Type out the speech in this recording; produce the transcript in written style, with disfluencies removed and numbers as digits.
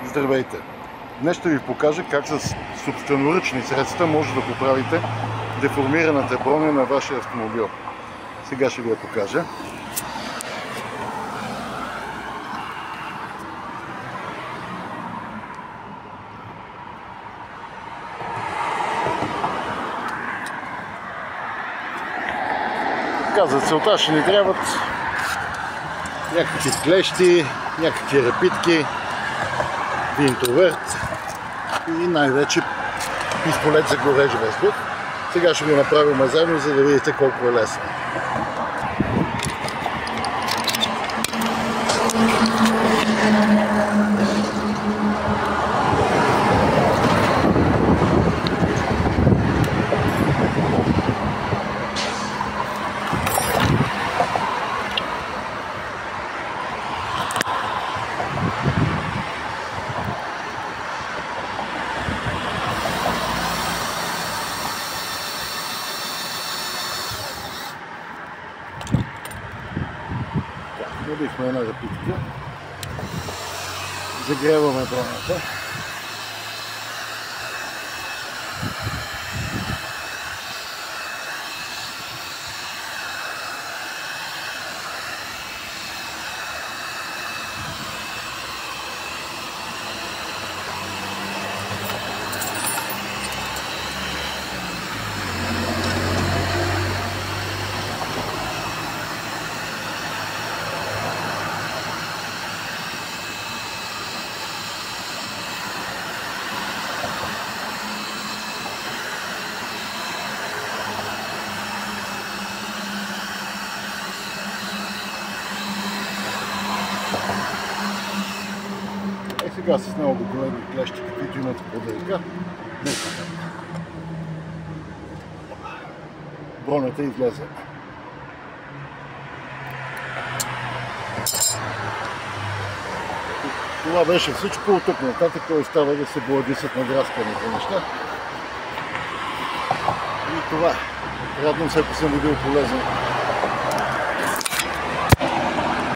Здравейте! Днес ще ви покажа как с собственоръчни средства може да поправите деформираната броня на вашия автомобил. Сега ще ви я покажа. За целта ще ни трябват някакви клещи, някакви репитки, винтовърт и най-вече пистолет за горещ въздух. Сега ще го направим заедно, за да видите колко е лесно. Набихме една репитка, загреваме бронята. Сега с много големи клещи, каквито имат в поделка, бронята излезе. Това беше всичко. От тук нататък остава да се боядисат надрасканите неща. И това е. Радвам се, ако съм бил полезен.